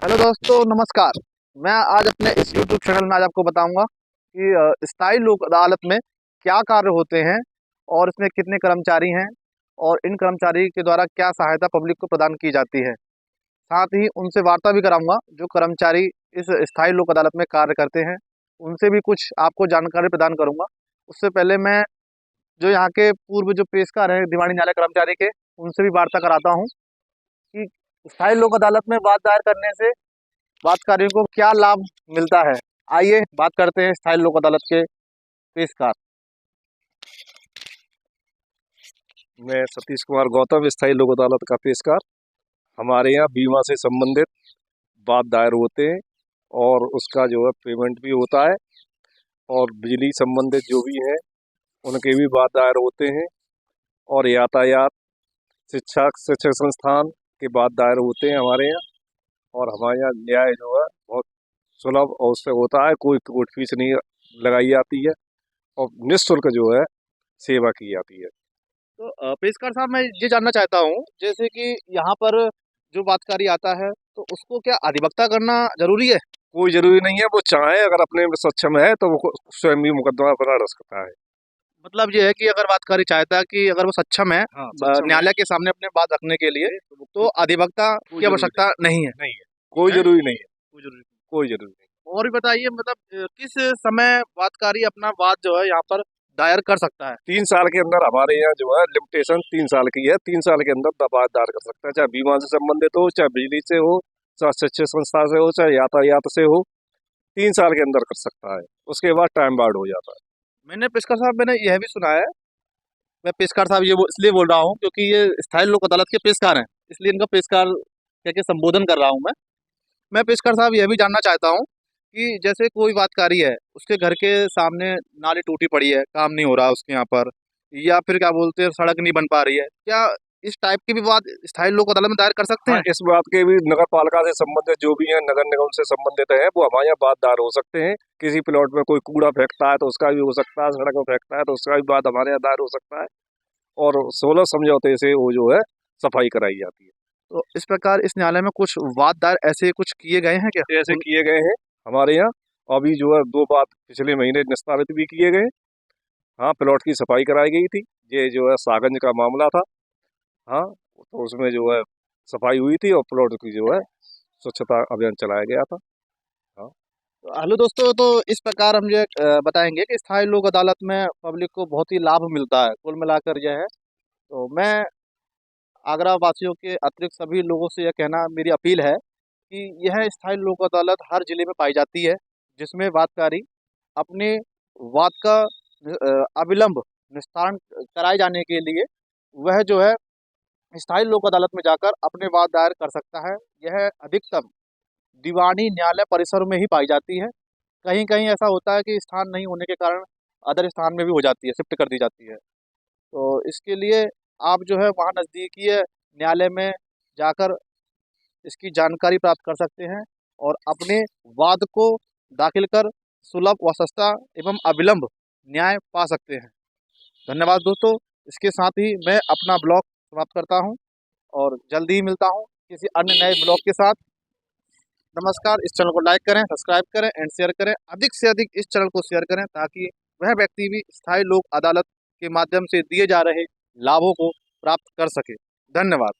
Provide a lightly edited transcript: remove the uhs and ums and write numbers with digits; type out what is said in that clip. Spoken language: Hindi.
हेलो दोस्तों, नमस्कार। मैं आज अपने इस YouTube चैनल में आज आपको बताऊंगा कि स्थायी लोक अदालत में क्या कार्य होते हैं और इसमें कितने कर्मचारी हैं और इन कर्मचारी के द्वारा क्या सहायता पब्लिक को प्रदान की जाती है। साथ ही उनसे वार्ता भी कराऊंगा जो कर्मचारी इस स्थायी लोक अदालत में कार्य करते हैं, उनसे भी कुछ आपको जानकारी प्रदान करूंगा। उससे पहले मैं जो यहाँ के पूर्व जो पेशकार हैं दिवाणी न्यायालय कर्मचारी के, उनसे भी वार्ता कराता हूँ कि स्थायी लोक अदालत में बात दायर करने से बातकारियों को क्या लाभ मिलता है। आइए बात करते हैं स्थायी लोक अदालत के पेशकार। मैं सतीश कुमार गौतम, स्थायी लोक अदालत का पेशकार। हमारे यहाँ बीमा से संबंधित वाद दायर होते हैं और उसका जो है पेमेंट भी होता है, और बिजली संबंधित जो भी हैं उनके भी वाद दायर होते हैं, और यातायात, शिक्षक संस्थान के वाद दायर होते हैं हमारे यहाँ। और हमारे यहाँ न्याय जो है बहुत सुलभ और उससे होता है, कोई कोर्ट फीस नहीं लगाई जाती है और निःशुल्क जो है सेवा की जाती है। तो पेशकार साहब, मैं ये जानना चाहता हूँ जैसे कि यहाँ पर जो बातकारी आता है तो उसको क्या अधिवक्ता करना जरूरी है? कोई जरूरी नहीं है, वो चाहे अगर अपने में सक्षम है तो वो स्वयं भी मुकदमा बना रह सकता है। मतलब ये है कि अगर बातकारी चाहता है कि अगर वो सक्षम है हाँ, सक्षम है। न्यायालय के सामने अपने बात रखने के लिए, तो अधिवक्ता की आवश्यकता नहीं है। नहीं है, कोई है? जरूरी नहीं है, कोई जरूरी कोई जरूरी नहीं। नहीं। और भी बताइए, मतलब किस समय बातकारी अपना बात जो है यहाँ पर दायर कर सकता है? 3 साल के अंदर हमारे यहाँ जो है लिमिटेशन 3 साल की है। 3 साल के अंदर दबाव दायर कर सकता है, चाहे बीमा से संबंधित हो, चाहे बिजली से हो, चाहे शिक्षण संस्था से हो, चाहे यातायात से हो। 3 साल के अंदर कर सकता है, उसके बाद टाइम बार्ड हो जाता है। मैंने पेशकार साहब, मैंने यह भी सुना है, मैं पेशकार साहब इसलिए बोल रहा हूँ क्योंकि ये स्थायी लोक अदालत के पेशकार हैं, इसलिए इनका पेशकार कह के संबोधन कर रहा हूँ मैं पेशकार साहब यह भी जानना चाहता हूँ कि जैसे कोई बातकारी है, उसके घर के सामने नाली टूटी पड़ी है, काम नहीं हो रहा उसके यहाँ पर, या फिर क्या बोलते हैं सड़क नहीं बन पा रही है, क्या इस टाइप की भी बात स्थायी लोक अदालत में दायर कर सकते हाँ, हैं? इस बात के भी नगर पालिका से संबंधित जो भी है, नगर निगम से संबंधित है, वो हमारे यहाँ बात दायर हो सकते हैं। किसी प्लॉट में कोई कूड़ा फेंकता है तो उसका भी हो सकता है, सड़क में फेंकता है तो उसका भी बात हमारे यहाँ दायर हो सकता है, और 16 समझौते से वो जो है सफाई कराई जाती है। तो इस प्रकार इस न्यायालय में कुछ वाद दायर ऐसे कुछ किए गए हैं क्या? ऐसे किए गए हैं हमारे यहाँ। अभी जो है 2 बात पिछले महीने निस्तारित भी किए गए। हाँ, प्लॉट की सफाई कराई गई थी। ये जो है सागंज का मामला था। हाँ, तो उसमें जो है सफाई हुई थी और प्लॉट की जो है स्वच्छता अभियान चलाया गया था। हाँ। तो हेलो दोस्तों, तो इस प्रकार हम ये बताएंगे कि स्थायी लोक अदालत में पब्लिक को बहुत ही लाभ मिलता है। कुल मिलाकर यह है, तो मैं आगरा वासियों के अतिरिक्त सभी लोगों से यह कहना, मेरी अपील है कि यह स्थायी लोक अदालत हर जिले में पाई जाती है, जिसमें वादकारी अपने वाद का अविलंब निस्तारण कराए जाने के लिए वह जो है स्थायी लोक अदालत में जाकर अपने वाद दायर कर सकता है। यह अधिकतम दीवानी न्यायालय परिसर में ही पाई जाती है। कहीं कहीं ऐसा होता है कि स्थान नहीं होने के कारण अदर स्थान में भी हो जाती है, शिफ्ट कर दी जाती है। तो इसके लिए आप जो है वहाँ नज़दीकी न्यायालय में जाकर इसकी जानकारी प्राप्त कर सकते हैं और अपने वाद को दाखिल कर सुलभ व सस्ता एवं अविलंब न्याय पा सकते हैं। धन्यवाद दोस्तों। इसके साथ ही मैं अपना ब्लॉग समाप्त करता हूं और जल्दी ही मिलता हूं किसी अन्य नए ब्लॉग के साथ। नमस्कार। इस चैनल को लाइक करें, सब्सक्राइब करें एंड शेयर करें। अधिक से अधिक इस चैनल को शेयर करें ताकि वह व्यक्ति भी स्थायी लोक अदालत के माध्यम से दिए जा रहे लाभों को प्राप्त कर सके। धन्यवाद।